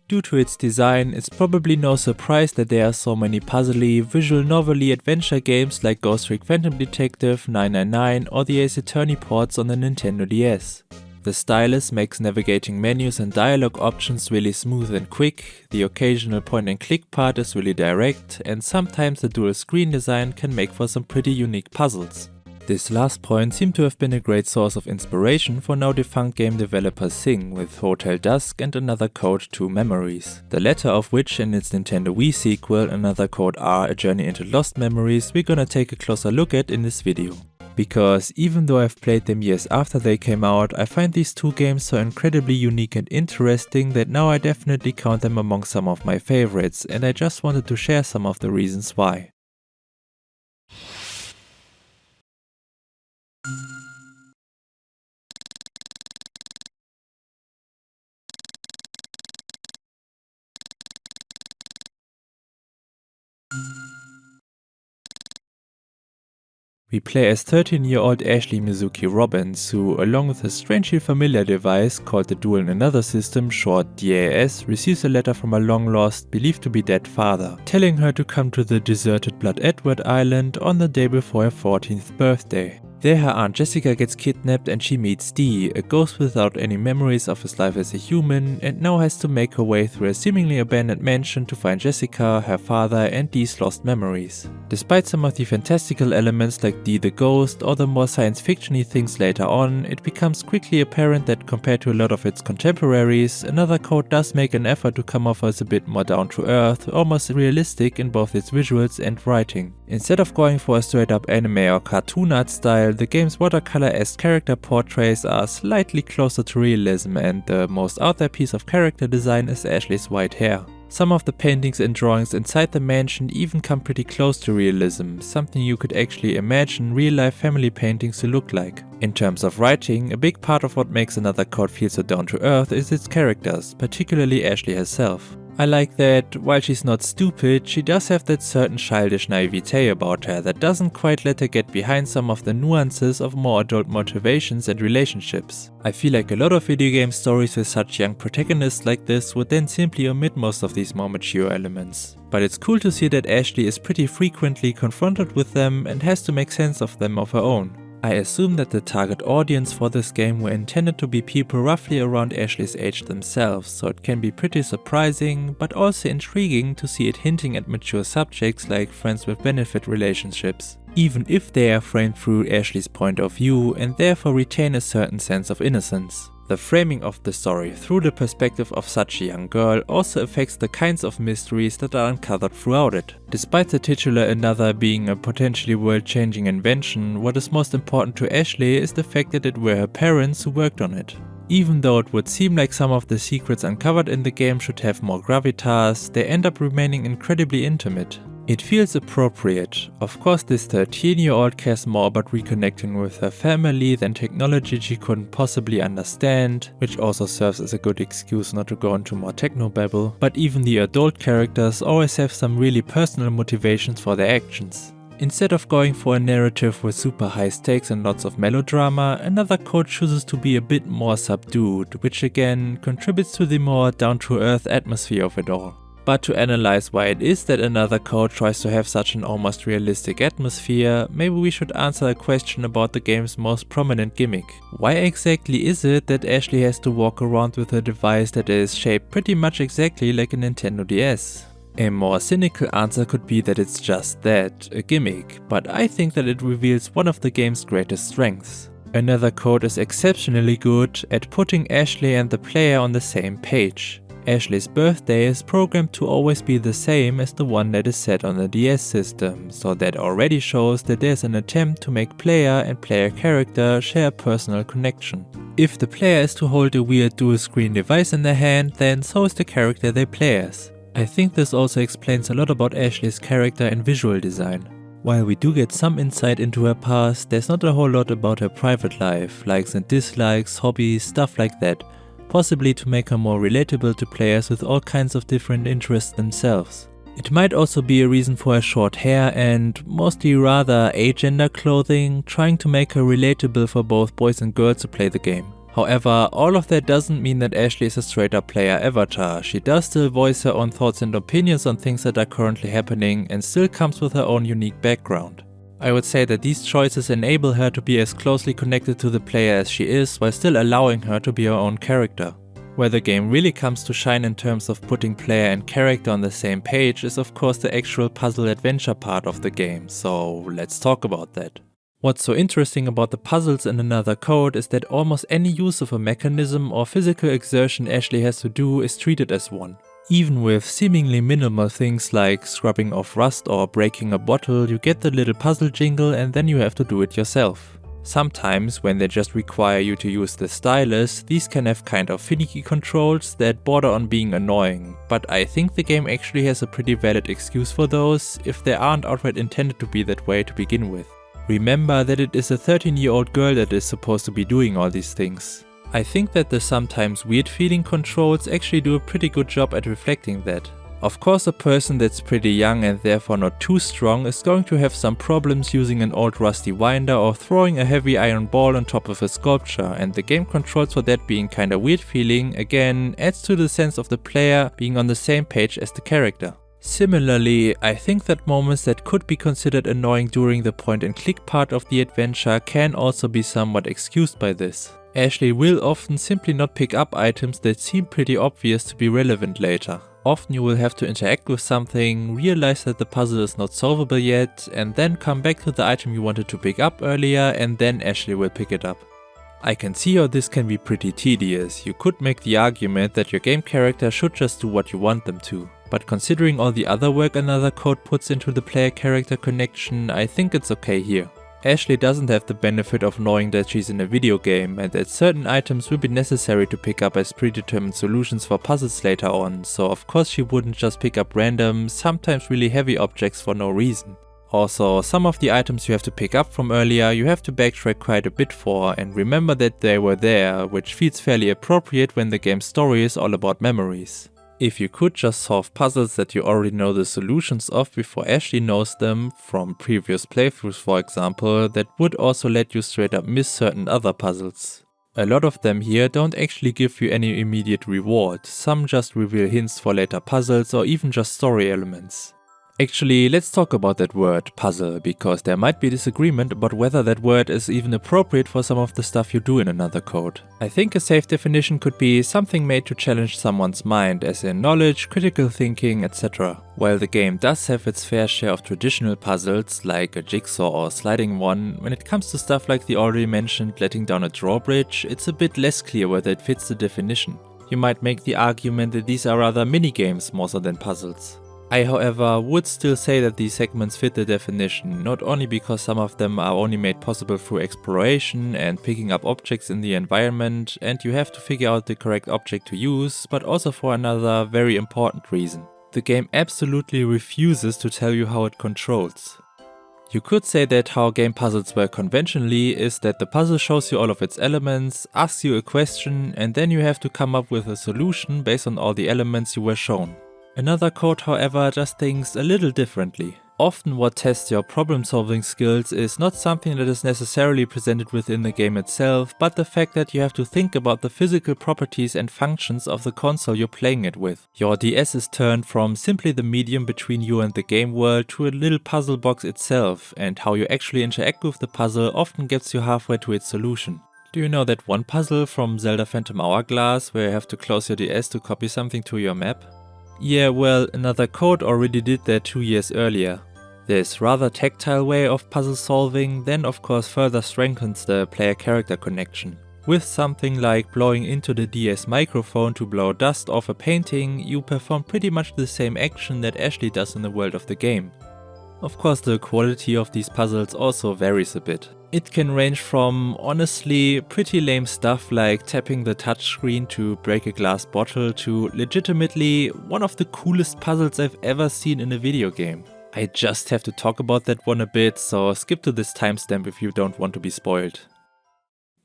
Due to its design, it's probably no surprise that there are so many puzzly, visual novel-y adventure games like Ghost Trick Phantom Detective, 999 or the Ace Attorney ports on the Nintendo DS. The stylus makes navigating menus and dialogue options really smooth and quick, the occasional point and click part is really direct, and sometimes the dual screen design can make for some pretty unique puzzles. This last point seemed to have been a great source of inspiration for now defunct game developer Sing with Hotel Dusk and Another Code 2 Memories, the latter of which in its Nintendo Wii sequel Another Code R A Journey into Lost Memories we're gonna take a closer look at in this video. Because even though I've played them years after they came out, I find these two games so incredibly unique and interesting that now I definitely count them among some of my favorites, and I just wanted to share some of the reasons why. We play as 13-year-old Ashley Mizuki Robbins, who, along with a strangely familiar device called the Duel in Another System, short DAS, receives a letter from a long-lost, believed to be dead father, telling her to come to the deserted Blood Edward Island on the day before her 14th birthday. There her Aunt Jessica gets kidnapped and she meets Dee, a ghost without any memories of his life as a human, and now has to make her way through a seemingly abandoned mansion to find Jessica, her father, and Dee's lost memories. Despite some of the fantastical elements like Dee the ghost or the more science fiction-y things later on, it becomes quickly apparent that compared to a lot of its contemporaries, Another Code does make an effort to come off as a bit more down to earth, almost realistic in both its visuals and writing. Instead of going for a straight up anime or cartoon art style, the game's watercolor-esque character portraits are slightly closer to realism, and the most out there piece of character design is Ashley's white hair. Some of the paintings and drawings inside the mansion even come pretty close to realism, something you could actually imagine real-life family paintings to look like. In terms of writing, a big part of what makes Another Code feel so down to earth is its characters, particularly Ashley herself. I like that, while she's not stupid, she does have that certain childish naivete about her that doesn't quite let her get behind some of the nuances of more adult motivations and relationships. I feel like a lot of video game stories with such young protagonists like this would then simply omit most of these more mature elements. But it's cool to see that Ashley is pretty frequently confronted with them and has to make sense of them of her own. I assume that the target audience for this game were intended to be people roughly around Ashley's age themselves, so it can be pretty surprising, but also intriguing to see it hinting at mature subjects like friends with benefit relationships, even if they are framed through Ashley's point of view and therefore retain a certain sense of innocence. The framing of the story through the perspective of such a young girl also affects the kinds of mysteries that are uncovered throughout it. Despite the titular Another being a potentially world-changing invention, what is most important to Ashley is the fact that it were her parents who worked on it. Even though it would seem like some of the secrets uncovered in the game should have more gravitas, they end up remaining incredibly intimate. It feels appropriate. Of course, this 13-year-old cares more about reconnecting with her family than technology she couldn't possibly understand, which also serves as a good excuse not to go into more technobabble, but even the adult characters always have some really personal motivations for their actions. Instead of going for a narrative with super high stakes and lots of melodrama, Another Code chooses to be a bit more subdued, which again contributes to the more down-to-earth atmosphere of it all. But to analyze why it is that Another Code tries to have such an almost realistic atmosphere, maybe we should answer a question about the game's most prominent gimmick. Why exactly is it that Ashley has to walk around with a device that is shaped pretty much exactly like a Nintendo DS? A more cynical answer could be that it's just that, a gimmick, but I think that it reveals one of the game's greatest strengths. Another Code is exceptionally good at putting Ashley and the player on the same page. Ashley's birthday is programmed to always be the same as the one that is set on the DS system, so that already shows that there's an attempt to make player and player character share a personal connection. If the player is to hold a weird dual screen device in their hand, then so is the character they play as. I think this also explains a lot about Ashley's character and visual design. While we do get some insight into her past, there's not a whole lot about her private life, likes and dislikes, hobbies, stuff like that. Possibly to make her more relatable to players with all kinds of different interests themselves. It might also be a reason for her short hair and, mostly rather agender clothing, trying to make her relatable for both boys and girls who play the game. However, all of that doesn't mean that Ashley is a straight up player avatar. She does still voice her own thoughts and opinions on things that are currently happening and still comes with her own unique background. I would say that these choices enable her to be as closely connected to the player as she is, while still allowing her to be her own character. Where the game really comes to shine in terms of putting player and character on the same page is of course the actual puzzle adventure part of the game, so let's talk about that. What's so interesting about the puzzles in Another Code is that almost any use of a mechanism or physical exertion Ashley has to do is treated as one. Even with seemingly minimal things like scrubbing off rust or breaking a bottle, you get the little puzzle jingle and then you have to do it yourself. Sometimes, when they just require you to use the stylus, these can have kind of finicky controls that border on being annoying, but I think the game actually has a pretty valid excuse for those, if they aren't outright intended to be that way to begin with. Remember that it is a 13-year-old girl that is supposed to be doing all these things. I think that the sometimes weird feeling controls actually do a pretty good job at reflecting that. Of course, a person that's pretty young and therefore not too strong is going to have some problems using an old rusty winder or throwing a heavy iron ball on top of a sculpture, and the game controls for that being kinda weird feeling again adds to the sense of the player being on the same page as the character. Similarly, I think that moments that could be considered annoying during the point and click part of the adventure can also be somewhat excused by this. Ashley will often simply not pick up items that seem pretty obvious to be relevant later. Often you will have to interact with something, realize that the puzzle is not solvable yet, and then come back to the item you wanted to pick up earlier, and then Ashley will pick it up. I can see how this can be pretty tedious. You could make the argument that your game character should just do what you want them to. But considering all the other work Another Code puts into the player-character connection, I think it's okay here. Ashley doesn't have the benefit of knowing that she's in a video game and that certain items will be necessary to pick up as predetermined solutions for puzzles later on, so of course she wouldn't just pick up random, sometimes really heavy objects for no reason. Also, some of the items you have to pick up from earlier you have to backtrack quite a bit for and remember that they were there, which feels fairly appropriate when the game's story is all about memories. If you could just solve puzzles that you already know the solutions of before Ashley knows them, from previous playthroughs for example, that would also let you straight up miss certain other puzzles. A lot of them here don't actually give you any immediate reward, some just reveal hints for later puzzles or even just story elements. Actually, let's talk about that word, puzzle, because there might be disagreement about whether that word is even appropriate for some of the stuff you do in Another Code. I think a safe definition could be something made to challenge someone's mind, as in knowledge, critical thinking, etc. While the game does have its fair share of traditional puzzles, like a jigsaw or sliding one, when it comes to stuff like the already mentioned letting down a drawbridge, it's a bit less clear whether it fits the definition. You might make the argument that these are rather minigames more so than puzzles. I, however, would still say that these segments fit the definition, not only because some of them are only made possible through exploration and picking up objects in the environment, and you have to figure out the correct object to use, but also for another very important reason. The game absolutely refuses to tell you how it controls. You could say that how game puzzles work conventionally is that the puzzle shows you all of its elements, asks you a question, and then you have to come up with a solution based on all the elements you were shown. Another Code, however, does things a little differently. Often what tests your problem-solving skills is not something that is necessarily presented within the game itself, but the fact that you have to think about the physical properties and functions of the console you're playing it with. Your DS is turned from simply the medium between you and the game world to a little puzzle box itself, and how you actually interact with the puzzle often gets you halfway to its solution. Do you know that one puzzle from Zelda Phantom Hourglass where you have to close your DS to copy something to your map? Yeah, well, Another Code already did that 2 years earlier. This rather tactile way of puzzle solving then of course further strengthens the player-character connection. With something like blowing into the DS microphone to blow dust off a painting, you perform pretty much the same action that Ashley does in the world of the game. Of course, the quality of these puzzles also varies a bit. It can range from honestly pretty lame stuff like tapping the touchscreen to break a glass bottle to legitimately one of the coolest puzzles I've ever seen in a video game. I just have to talk about that one a bit, so skip to this timestamp if you don't want to be spoiled.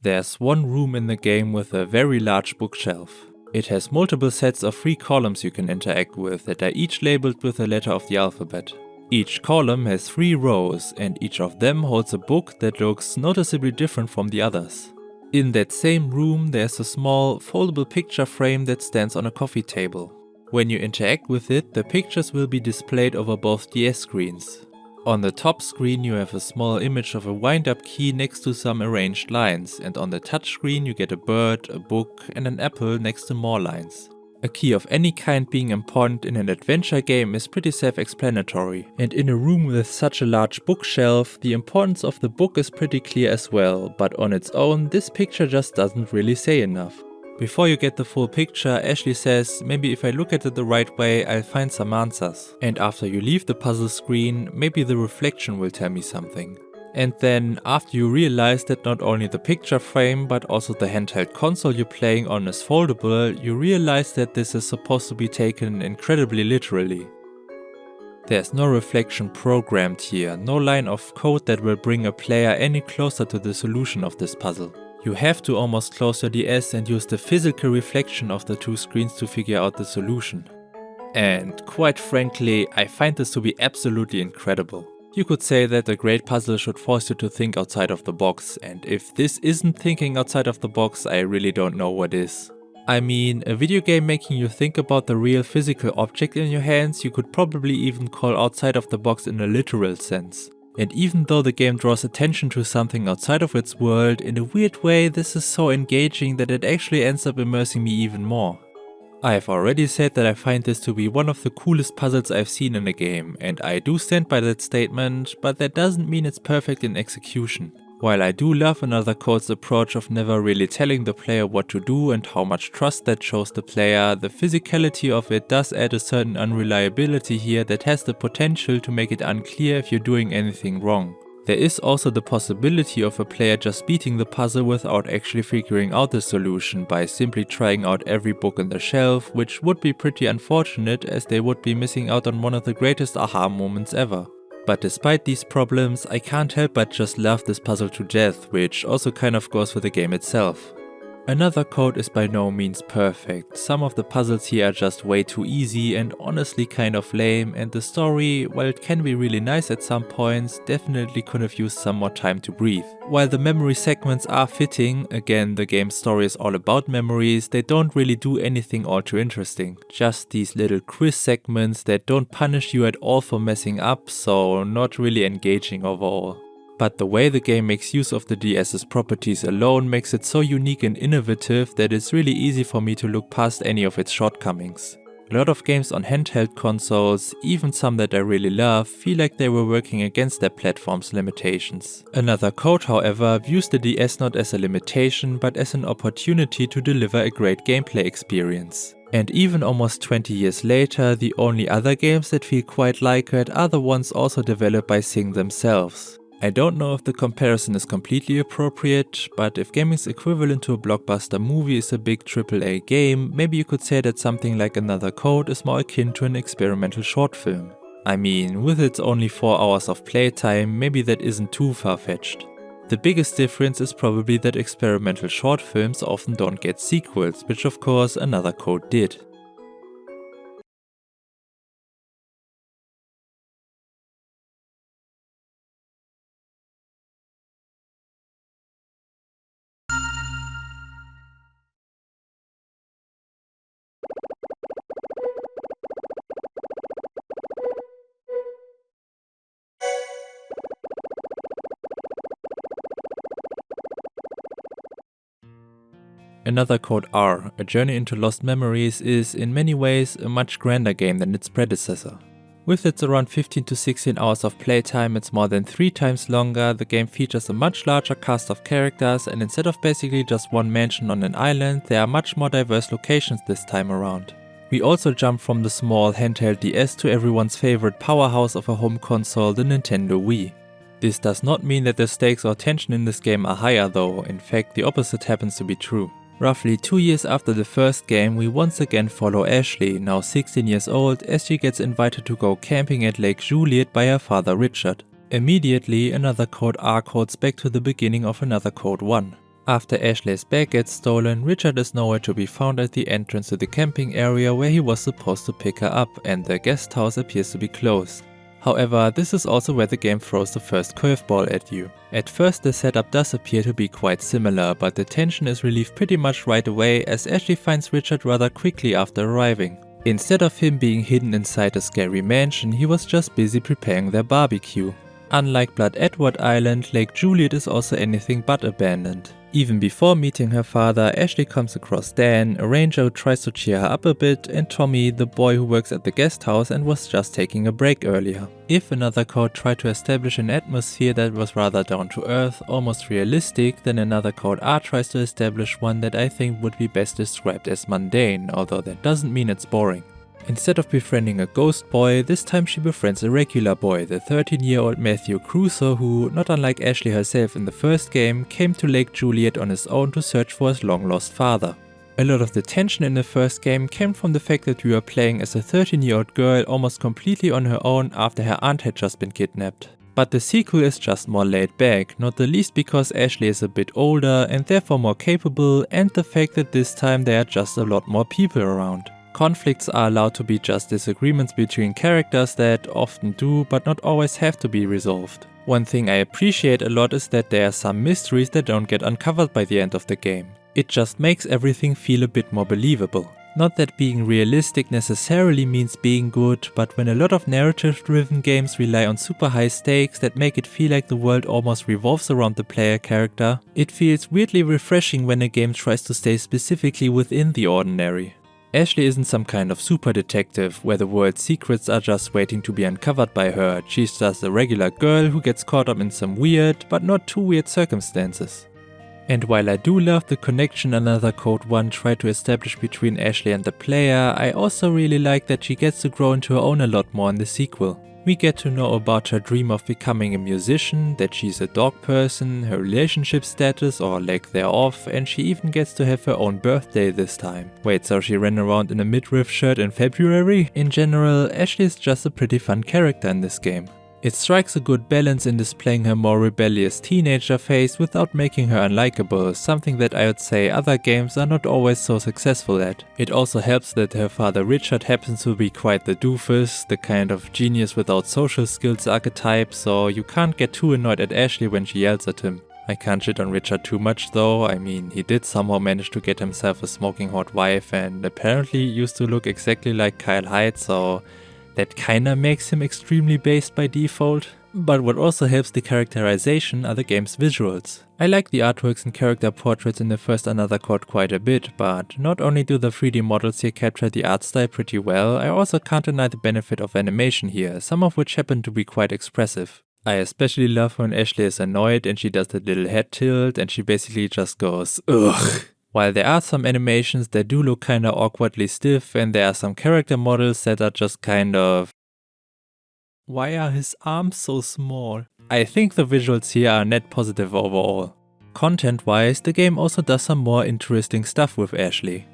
There's one room in the game with a very large bookshelf. It has multiple sets of 3 columns you can interact with that are each labeled with a letter of the alphabet. Each column has 3 rows, and each of them holds a book that looks noticeably different from the others. In that same room, there's a small, foldable picture frame that stands on a coffee table. When you interact with it, the pictures will be displayed over both DS screens. On the top screen you have a small image of a wind-up key next to some arranged lines, and on the touchscreen you get a bird, a book, and an apple next to more lines. A key of any kind being important in an adventure game is pretty self-explanatory, and in a room with such a large bookshelf, the importance of the book is pretty clear as well, but on its own, this picture just doesn't really say enough. Before you get the full picture, Ashley says, maybe if I look at it the right way, I'll find some answers. And after you leave the puzzle screen, maybe the reflection will tell me something. And then, after you realize that not only the picture frame, but also the handheld console you're playing on is foldable, you realize that this is supposed to be taken incredibly literally. There's no reflection programmed here, no line of code that will bring a player any closer to the solution of this puzzle. You have to almost close your DS and use the physical reflection of the two screens to figure out the solution. And quite frankly, I find this to be absolutely incredible. You could say that a great puzzle should force you to think outside of the box, and if this isn't thinking outside of the box, I really don't know what is. I mean, a video game making you think about the real physical object in your hands, you could probably even call outside of the box in a literal sense. And even though the game draws attention to something outside of its world, in a weird way this is so engaging that it actually ends up immersing me even more. I have already said that I find this to be one of the coolest puzzles I've seen in a game, and I do stand by that statement, but that doesn't mean it's perfect in execution. While I do love Another Code's approach of never really telling the player what to do and how much trust that shows the player, the physicality of it does add a certain unreliability here that has the potential to make it unclear if you're doing anything wrong. There is also the possibility of a player just beating the puzzle without actually figuring out the solution by simply trying out every book on the shelf, which would be pretty unfortunate as they would be missing out on one of the greatest aha moments ever. But despite these problems, I can't help but just love this puzzle to death, which also kind of goes for the game itself. Another Code is by no means perfect. Some of the puzzles here are just way too easy and honestly kind of lame, and the story, while it can be really nice at some points, definitely could have used some more time to breathe. While the memory segments are fitting, again the game's story is all about memories, they don't really do anything all too interesting. Just these little quiz segments that don't punish you at all for messing up, so not really engaging overall. But the way the game makes use of the DS's properties alone makes it so unique and innovative that it's really easy for me to look past any of its shortcomings. A lot of games on handheld consoles, even some that I really love, feel like they were working against their platform's limitations. Another Code, however, views the DS not as a limitation but as an opportunity to deliver a great gameplay experience. And even almost 20 years later, the only other games that feel quite like it are the ones also developed by Sing themselves. I don't know if the comparison is completely appropriate, but if gaming's equivalent to a blockbuster movie is a big AAA game, maybe you could say that something like Another Code is more akin to an experimental short film. I mean, with its only 4 hours of playtime, maybe that isn't too far-fetched. The biggest difference is probably that experimental short films often don't get sequels, which of course Another Code did. Another Code R, A Journey into Lost Memories, is in many ways a much grander game than its predecessor. With its around 15 to 16 hours of playtime, it's more than 3 times longer, the game features a much larger cast of characters, and instead of basically just one mansion on an island, there are much more diverse locations this time around. We also jump from the small handheld DS to everyone's favorite powerhouse of a home console, the Nintendo Wii. This does not mean that the stakes or tension in this game are higher though, in fact the opposite happens to be true. Roughly 2 years after the first game, we once again follow Ashley, now 16 years old, as she gets invited to go camping at Lake Juliet by her father Richard. Immediately, Another Code R codes back to the beginning of Another Code 1. After Ashley's bag gets stolen, Richard is nowhere to be found at the entrance to the camping area where he was supposed to pick her up, and the guest house appears to be closed. However, this is also where the game throws the first curveball at you. At first the setup does appear to be quite similar, but the tension is relieved pretty much right away as Ashley finds Richard rather quickly after arriving. Instead of him being hidden inside a scary mansion, he was just busy preparing their barbecue. Unlike Blood Edward Island, Lake Juliet is also anything but abandoned. Even before meeting her father, Ashley comes across Dan, a ranger who tries to cheer her up a bit, and Tommy, the boy who works at the guest house and was just taking a break earlier. If another code tried to establish an atmosphere that was rather down to earth, almost realistic, then another code R tries to establish one that I think would be best described as mundane, although that doesn't mean it's boring. Instead of befriending a ghost boy, this time she befriends a regular boy, the 13-year-old Matthew Crusoe who, not unlike Ashley herself in the first game, came to Lake Juliet on his own to search for his long-lost father. A lot of the tension in the first game came from the fact that we were playing as a 13-year-old girl almost completely on her own after her aunt had just been kidnapped. But the sequel is just more laid back, not the least because Ashley is a bit older and therefore more capable, and the fact that this time there are just a lot more people around. Conflicts are allowed to be just disagreements between characters that often do but not always have to be resolved. One thing I appreciate a lot is that there are some mysteries that don't get uncovered by the end of the game. It just makes everything feel a bit more believable. Not that being realistic necessarily means being good, but when a lot of narrative-driven games rely on super high stakes that make it feel like the world almost revolves around the player character, it feels weirdly refreshing when a game tries to stay specifically within the ordinary. Ashley isn't some kind of super detective where the world's secrets are just waiting to be uncovered by her. She's just a regular girl who gets caught up in some weird, but not too weird circumstances. And while I do love the connection another Code 1 tried to establish between Ashley and the player, I also really like that she gets to grow into her own a lot more in the sequel. We get to know about her dream of becoming a musician, that she's a dog person, her relationship status or lack thereof, and she even gets to have her own birthday this time. Wait, so she ran around in a midriff shirt in February? In general, Ashley is just a pretty fun character in this game. It strikes a good balance in displaying her more rebellious teenager phase without making her unlikable, something that I would say other games are not always so successful at. It also helps that her father Richard happens to be quite the doofus, the kind of genius without social skills archetype, so you can't get too annoyed at Ashley when she yells at him. I can't shit on Richard too much though. I mean, he did somehow manage to get himself a smoking hot wife and apparently used to look exactly like Kyle Hyde, so that kinda makes him extremely based by default. But what also helps the characterization are the game's visuals. I like the artworks and character portraits in the first Another Code quite a bit, but not only do the 3D models here capture the art style pretty well, I also can't deny the benefit of animation here, some of which happen to be quite expressive. I especially love when Ashley is annoyed and she does the little head tilt and she basically just goes ugh. While there are some animations that do look kinda awkwardly stiff and there are some character models that are just kind of... Why are his arms so small? I think the visuals here are net positive overall. Content-wise, the game also does some more interesting stuff with Ashley.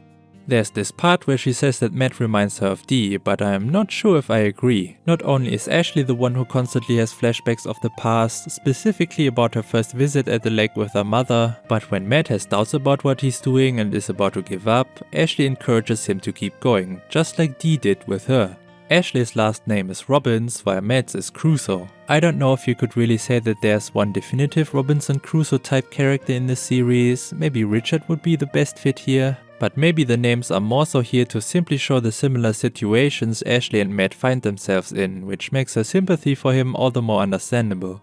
There's this part where she says that Matt reminds her of Dee, but I'm not sure if I agree. Not only is Ashley the one who constantly has flashbacks of the past, specifically about her first visit at the lake with her mother, but when Matt has doubts about what he's doing and is about to give up, Ashley encourages him to keep going, just like Dee did with her. Ashley's last name is Robbins, while Matt's is Crusoe. I don't know if you could really say that there's one definitive Robinson Crusoe type character in the series. Maybe Richard would be the best fit here. But maybe the names are more so here to simply show the similar situations Ashley and Matt find themselves in, which makes her sympathy for him all the more understandable.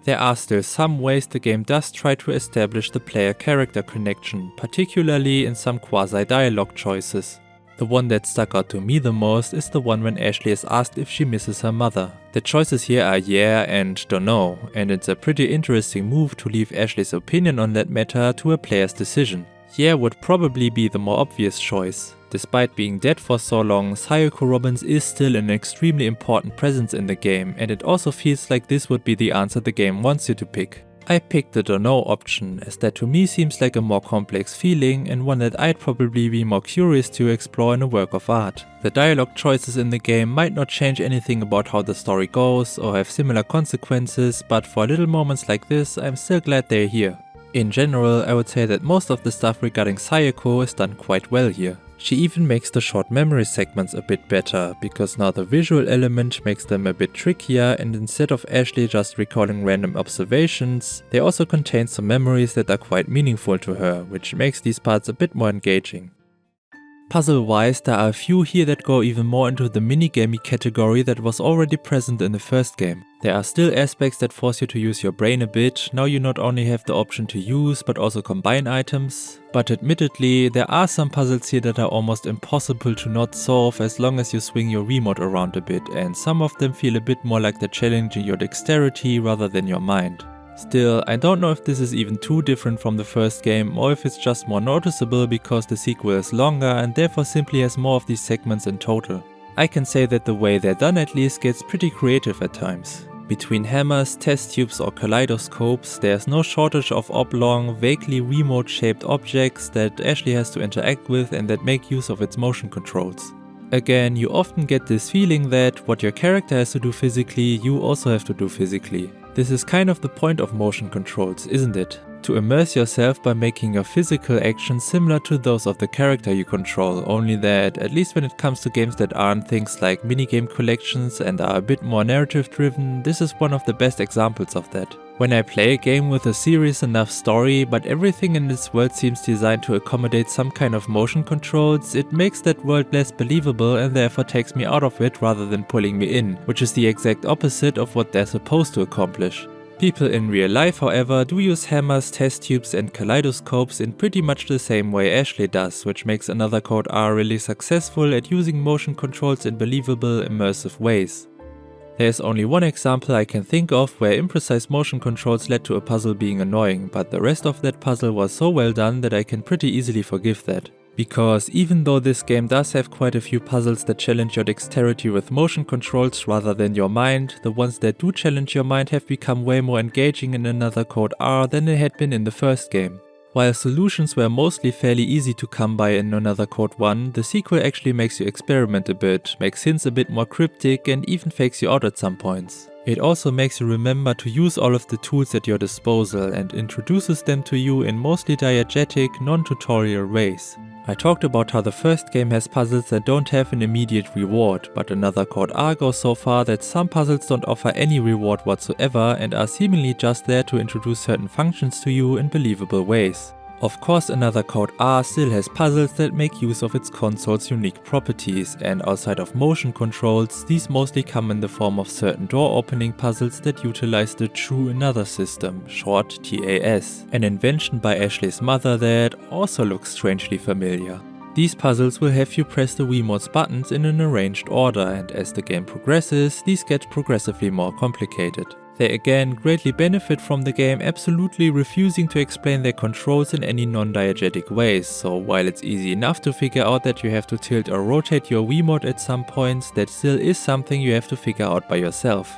There are still some ways the game does try to establish the player-character connection, particularly in some quasi-dialogue choices. The one that stuck out to me the most is the one when Ashley is asked if she misses her mother. The choices here are yeah and don't know, and it's a pretty interesting move to leave Ashley's opinion on that matter to a player's decision. Yeah would probably be the more obvious choice. Despite being dead for so long, Sayoko Robbins is still an extremely important presence in the game, and it also feels like this would be the answer the game wants you to pick. I picked the don't know option, as that to me seems like a more complex feeling and one that I'd probably be more curious to explore in a work of art. The dialogue choices in the game might not change anything about how the story goes or have similar consequences, but for little moments like this, I'm still glad they're here. In general, I would say that most of the stuff regarding Sayoko is done quite well here. She even makes the short memory segments a bit better, because now the visual element makes them a bit trickier, and instead of Ashley just recalling random observations, they also contain some memories that are quite meaningful to her, which makes these parts a bit more engaging. Puzzle-wise, there are a few here that go even more into the minigamey category that was already present in the first game. There are still aspects that force you to use your brain a bit. Now you not only have the option to use, but also combine items. But admittedly, there are some puzzles here that are almost impossible to not solve as long as you swing your Wiimote around a bit, and some of them feel a bit more like they're challenging your dexterity rather than your mind. Still, I don't know if this is even too different from the first game, or if it's just more noticeable because the sequel is longer and therefore simply has more of these segments in total. I can say that the way they're done at least gets pretty creative at times. Between hammers, test tubes or kaleidoscopes, there's no shortage of oblong, vaguely Wiimote-shaped objects that Ashley has to interact with and that make use of its motion controls. Again, you often get this feeling that what your character has to do physically, you also have to do physically. This is kind of the point of motion controls, isn't it? To immerse yourself by making your physical actions similar to those of the character you control, only that, at least when it comes to games that aren't things like minigame collections and are a bit more narrative driven, this is one of the best examples of that. When I play a game with a serious enough story, but everything in its world seems designed to accommodate some kind of motion controls, it makes that world less believable and therefore takes me out of it rather than pulling me in, which is the exact opposite of what they're supposed to accomplish. People in real life, however, do use hammers, test tubes and kaleidoscopes in pretty much the same way Ashley does, which makes Another Code R really successful at using motion controls in believable, immersive ways. There is only one example I can think of where imprecise motion controls led to a puzzle being annoying, but the rest of that puzzle was so well done that I can pretty easily forgive that. Because even though this game does have quite a few puzzles that challenge your dexterity with motion controls rather than your mind, the ones that do challenge your mind have become way more engaging in Another Code R than they had been in the first game. While solutions were mostly fairly easy to come by in Another Code 1, the sequel actually makes you experiment a bit, makes hints a bit more cryptic and even fakes you out at some points. It also makes you remember to use all of the tools at your disposal and introduces them to you in mostly diegetic, non-tutorial ways. I talked about how the first game has puzzles that don't have an immediate reward, but Another Code R goes so far that some puzzles don't offer any reward whatsoever and are seemingly just there to introduce certain functions to you in believable ways. Of course, Another Code R still has puzzles that make use of its console's unique properties, and outside of motion controls, these mostly come in the form of certain door opening puzzles that utilize the True Another system, short TAS, an invention by Ashley's mother that also looks strangely familiar. These puzzles will have you press the Wiimote's buttons in an arranged order, and as the game progresses, these get progressively more complicated. They again greatly benefit from the game absolutely refusing to explain their controls in any non-diegetic ways, so while it's easy enough to figure out that you have to tilt or rotate your Wiimote at some points, that still is something you have to figure out by yourself.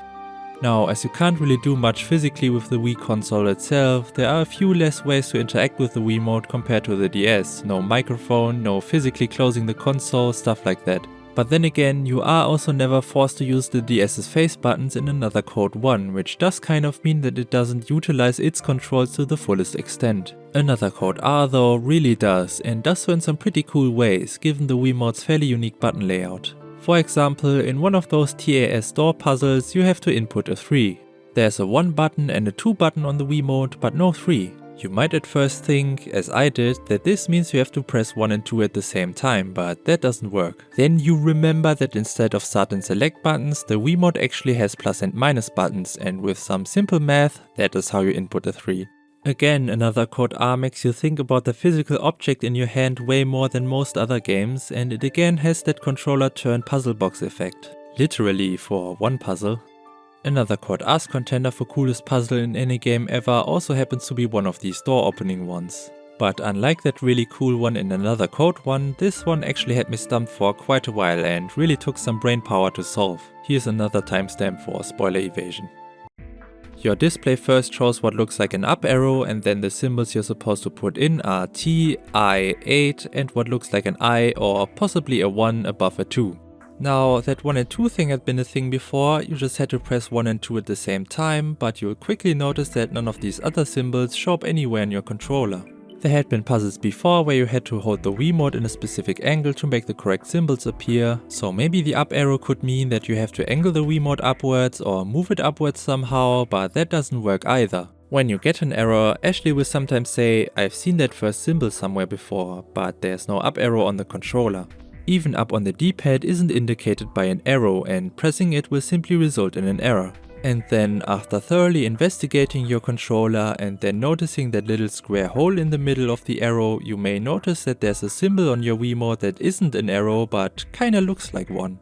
Now, as you can't really do much physically with the Wii console itself, there are a few less ways to interact with the Wiimote compared to the DS. No microphone, no physically closing the console, stuff like that. But then again, you are also never forced to use the DS's face buttons in Another Code 1, which does kind of mean that it doesn't utilize its controls to the fullest extent. Another Code R though really does, and does so in some pretty cool ways, given the Wiimote's fairly unique button layout. For example, in one of those TAS door puzzles, you have to input a 3. There's a 1 button and a 2 button on the Wiimote, but no 3. You might at first think, as I did, that this means you have to press 1 and 2 at the same time, but that doesn't work. Then you remember that instead of start and select buttons, the Wiimote actually has plus and minus buttons, and with some simple math, that is how you input a 3. Again, Another Code R makes you think about the physical object in your hand way more than most other games, and it again has that controller turn puzzle box effect. Literally for one puzzle. Another Code R's contender for coolest puzzle in any game ever also happens to be one of these door opening ones. But unlike that really cool one in Another Code 1, this one actually had me stumped for quite a while and really took some brain power to solve. Here's another timestamp for spoiler evasion. Your display first shows what looks like an up arrow, and then the symbols you're supposed to put in are T, I, 8 and what looks like an I or possibly a 1 above a 2. Now, that 1 and 2 thing had been a thing before, you just had to press 1 and 2 at the same time, but you'll quickly notice that none of these other symbols show up anywhere in your controller. There had been puzzles before where you had to hold the Wiimote in a specific angle to make the correct symbols appear, so maybe the up arrow could mean that you have to angle the Wiimote upwards or move it upwards somehow, but that doesn't work either. When you get an error, Ashley will sometimes say, "I've seen that first symbol somewhere before," but there's no up arrow on the controller. Even up on the D-pad isn't indicated by an arrow, and pressing it will simply result in an error. And then, after thoroughly investigating your controller and then noticing that little square hole in the middle of the arrow, you may notice that there's a symbol on your Wiimote that isn't an arrow but kinda looks like one.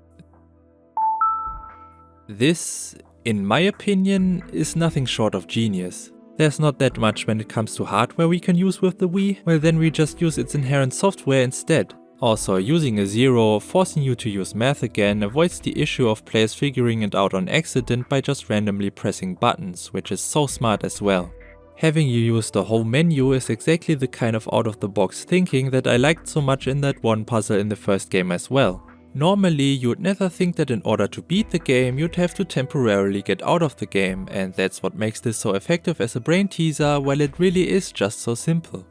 This, in my opinion, is nothing short of genius. There's not that much when it comes to hardware we can use with the Wii, well then we just use its inherent software instead. Also, using a zero, forcing you to use math again, avoids the issue of players figuring it out on accident by just randomly pressing buttons, which is so smart as well. Having you use the whole menu is exactly the kind of out-of-the-box thinking that I liked so much in that one puzzle in the first game as well. Normally, you would never think that in order to beat the game, you'd have to temporarily get out of the game, and that's what makes this so effective as a brain teaser, while it really is just so simple.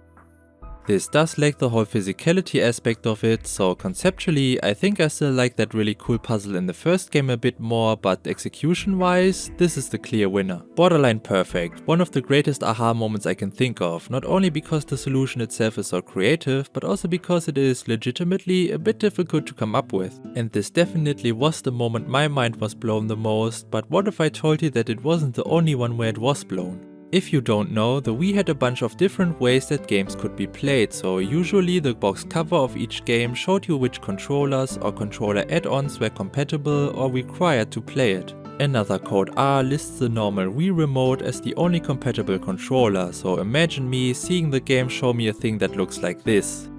This does lack the whole physicality aspect of it, so conceptually I think I still like that really cool puzzle in the first game a bit more, but execution wise, this is the clear winner. Borderline perfect, one of the greatest aha moments I can think of, not only because the solution itself is so creative, but also because it is legitimately a bit difficult to come up with. And this definitely was the moment my mind was blown the most, but what if I told you that it wasn't the only one where it was blown? If you don't know, the Wii had a bunch of different ways that games could be played, so usually the box cover of each game showed you which controllers or controller add-ons were compatible or required to play it. Another code R lists the normal Wii remote as the only compatible controller, so imagine me seeing the game show me a thing that looks like this.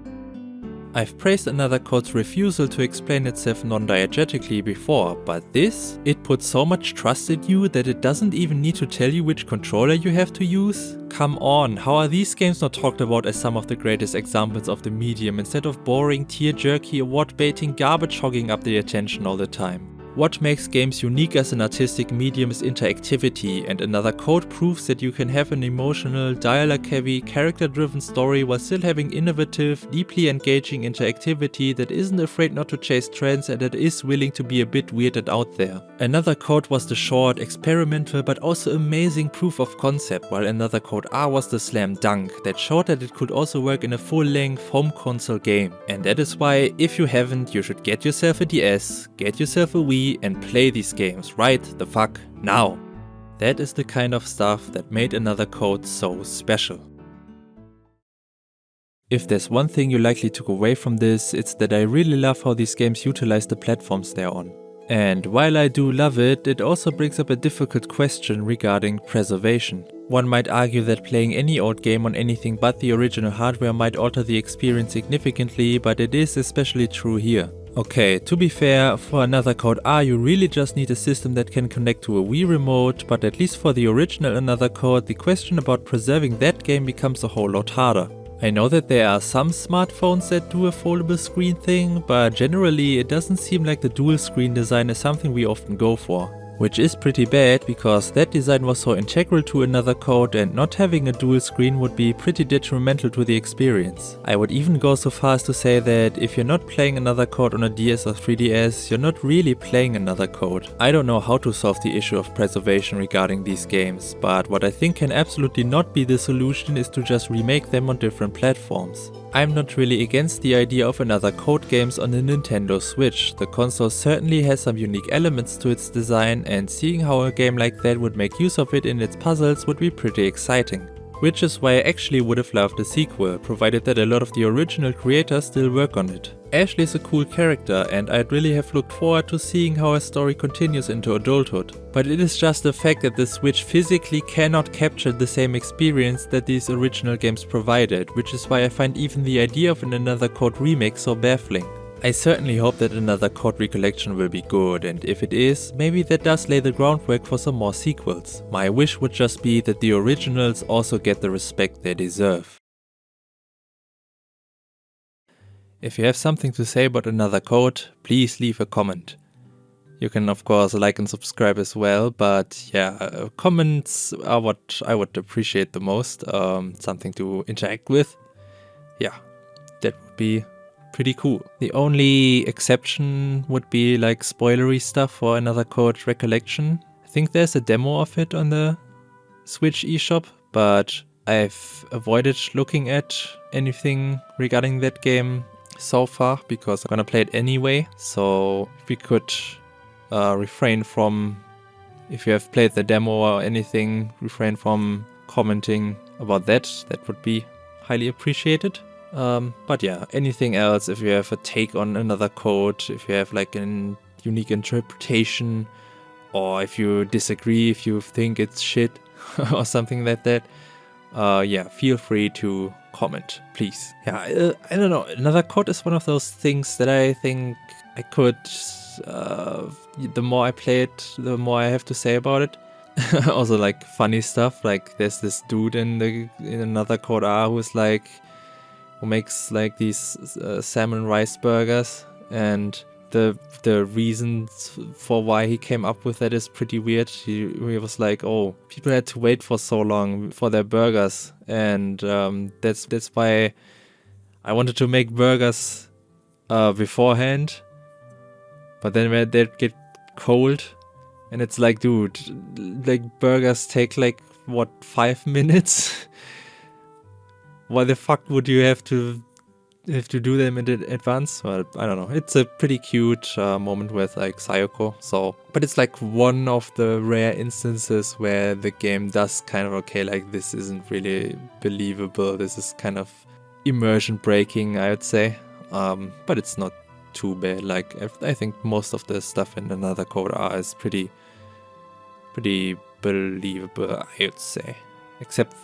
I've praised another code's refusal to explain itself non-diegetically before, but this? It puts so much trust in you that it doesn't even need to tell you which controller you have to use? Come on, how are these games not talked about as some of the greatest examples of the medium instead of boring, tear-jerky, award-baiting garbage hogging up the attention all the time? What makes games unique as an artistic medium is interactivity, and another code proves that you can have an emotional, dialogue-heavy, character-driven story while still having innovative, deeply engaging interactivity that isn't afraid not to chase trends and that is willing to be a bit weirded out there. Another code was the short, experimental but also amazing proof of concept, while another code R was the slam dunk that showed that it could also work in a full-length home console game. And that is why, if you haven't, you should get yourself a DS, get yourself a Wii, and play these games right the fuck now. That is the kind of stuff that made another code so special. If there's one thing you likely took away from this, it's that I really love how these games utilize the platforms they're on. And while I do love it, it also brings up a difficult question regarding preservation. One might argue that playing any old game on anything but the original hardware might alter the experience significantly, but it is especially true here. Okay, to be fair, for another code R you really just need a system that can connect to a Wii remote, but at least for the original another code, the question about preserving that game becomes a whole lot harder. I know that there are some smartphones that do a foldable screen thing, but generally it doesn't seem like the dual screen design is something we often go for. Which is pretty bad, because that design was so integral to another code and not having a dual screen would be pretty detrimental to the experience. I would even go so far as to say that if you're not playing another code on a DS or 3DS, you're not really playing another code. I don't know how to solve the issue of preservation regarding these games, but what I think can absolutely not be the solution is to just remake them on different platforms. I'm not really against the idea of another code games on the Nintendo Switch. The console certainly has some unique elements to its design, and seeing how a game like that would make use of it in its puzzles would be pretty exciting. Which is why I actually would have loved a sequel, provided that a lot of the original creators still work on it. Ashley is a cool character, and I'd really have looked forward to seeing how her story continues into adulthood. But it is just the fact that the Switch physically cannot capture the same experience that these original games provided, which is why I find even the idea of another code remake so baffling. I certainly hope that another code recollection will be good, and if it is, maybe that does lay the groundwork for some more sequels. My wish would just be that the originals also get the respect they deserve. If you have something to say about another code, please leave a comment. You can of course like and subscribe as well, but yeah, comments are what I would appreciate the most, something to interact with. yeah, that would be pretty cool. The only exception would be like spoilery stuff for Another Code Recollection. I think there's a demo of it on the Switch eShop, but I've avoided looking at anything regarding that game so far because I'm gonna play it anyway. So if we could refrain from, if you have played the demo or anything, refrain from commenting about that. That would be highly appreciated. But yeah, anything else, if you have a take on Another Code, if you have like a unique interpretation, or if you disagree, if you think it's shit or something like that, yeah, feel free to comment, please. Yeah, I don't know. Another Code is one of those things that I think I could, the more I play it, the more I have to say about it. Also, like funny stuff. Like there's this dude in Another Code R who's like, who makes like these salmon rice burgers, and the reasons for why he came up with that is pretty weird. He was like, oh, people had to wait for so long for their burgers, and that's why I wanted to make burgers beforehand, but then when they get cold, and it's like, dude, like burgers take like what, 5 minutes? Why the fuck would you have to do them in advance? Well, I don't know. It's a pretty cute moment with like Sayoko. So, but it's like one of the rare instances where the game does kind of, okay, like this isn't really believable. This is kind of immersion breaking, I would say. But it's not too bad. Like I think most of the stuff in Another Code R is pretty believable, I would say. Except,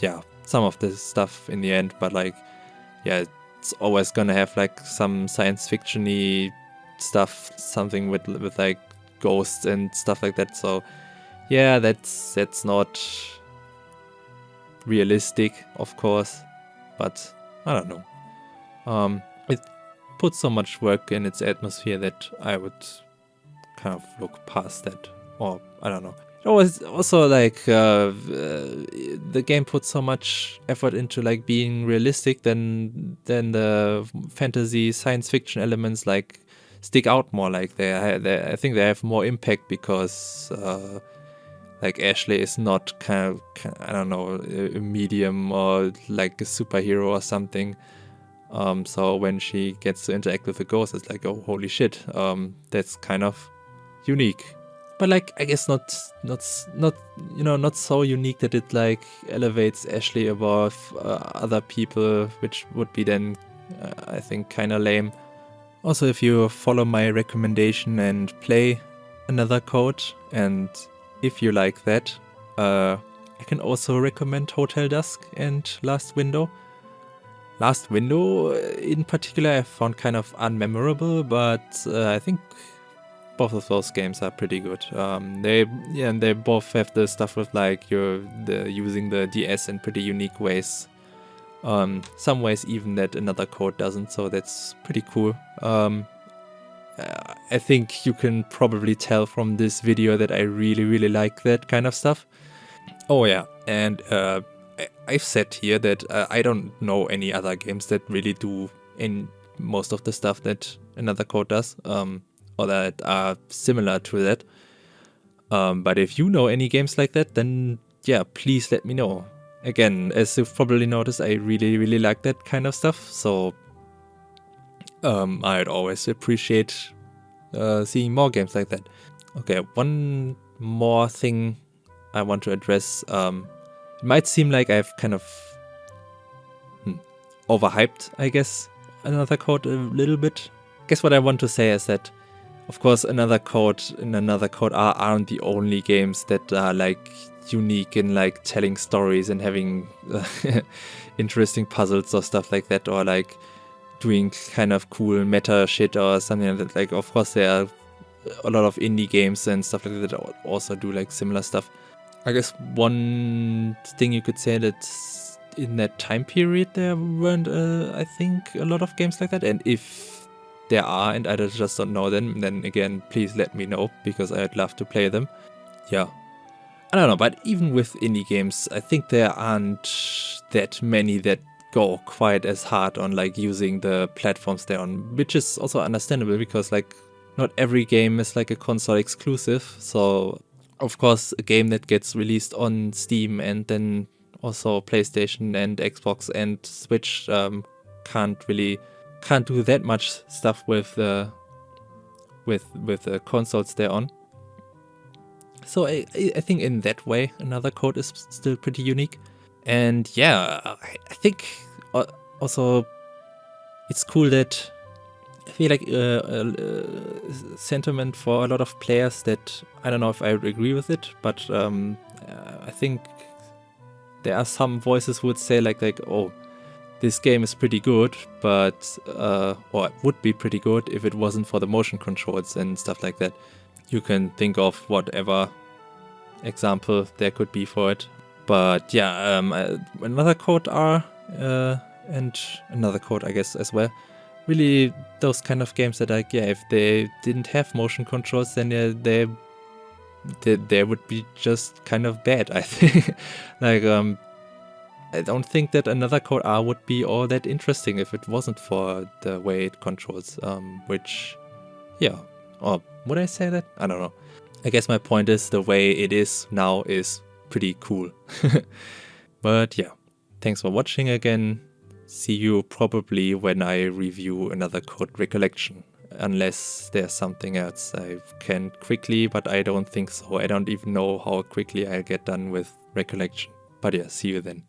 yeah, some of the stuff in the end, but like, yeah, it's always gonna have like some science fiction-y stuff, something with like ghosts and stuff like that. So yeah, that's not realistic, of course, but I don't know. It puts so much work in its atmosphere that I would kind of look past that, or I don't know. It was also like the game puts so much effort into like being realistic, then the fantasy science fiction elements like stick out more. Like I think they have more impact because like Ashley is not kind of, I don't know, a medium or like a superhero or something. So when she gets to interact with the ghost, it's like, oh, holy shit, that's kind of unique. But like, I guess not so unique that it like elevates Ashley above other people, which would be then, I think, kind of lame. Also, if you follow my recommendation and play Another Code, and if you like that, I can also recommend Hotel Dusk and Last Window. Last Window in particular I found kind of unmemorable, but I think both of those games are pretty good. They both have the stuff with like using the DS in pretty unique ways. Some ways even that Another Code doesn't, so that's pretty cool. I think you can probably tell from this video that I really like that kind of stuff. Oh yeah, and I've said here that I don't know any other games that really do in most of the stuff that Another Code does. Or that are similar to that. But if you know any games like that, then yeah, please let me know. Again, as you've probably noticed, I really like that kind of stuff. So I'd always appreciate seeing more games like that. Okay, one more thing I want to address. It might seem like I've kind of overhyped, I guess, Another Code a little bit. I guess what I want to say is that, of course, Another Code aren't the only games that are like unique in like telling stories and having interesting puzzles or stuff like that, or like doing kind of cool meta shit or something like that. Like, of course, there are a lot of indie games and stuff like that that also do like similar stuff. I guess one thing you could say that in that time period there weren't, I think, a lot of games like that, and if there are and I just don't know them, then again, please let me know, because I'd love to play them. Yeah. I don't know, but even with indie games, I think there aren't that many that go quite as hard on like using the platforms they're on, which is also understandable because like not every game is like a console exclusive. So of course a game that gets released on Steam and then also PlayStation and Xbox and Switch can't do that much stuff with the consoles they're on. So I think in that way Another Code is still pretty unique. And yeah, I think also it's cool that I feel like sentiment for a lot of players that I don't know if I would agree with it, but I think there are some voices who would say like oh, this game is pretty good, but or it would be pretty good if it wasn't for the motion controls and stuff like that. You can think of whatever example there could be for it. But yeah, Another Code R and Another Code, I guess, as well. Really, those kind of games that like, yeah, if they didn't have motion controls, then they would be just kind of bad, I think. Like, I don't think that Another Code R would be all that interesting if it wasn't for the way it controls, which, yeah. Or would I say that? I don't know. I guess my point is the way it is now is pretty cool. But yeah, thanks for watching again. See you probably when I review Another Code Recollection. Unless there's something else I can quickly, but I don't think so. I don't even know how quickly I'll get done with Recollection. But yeah, see you then.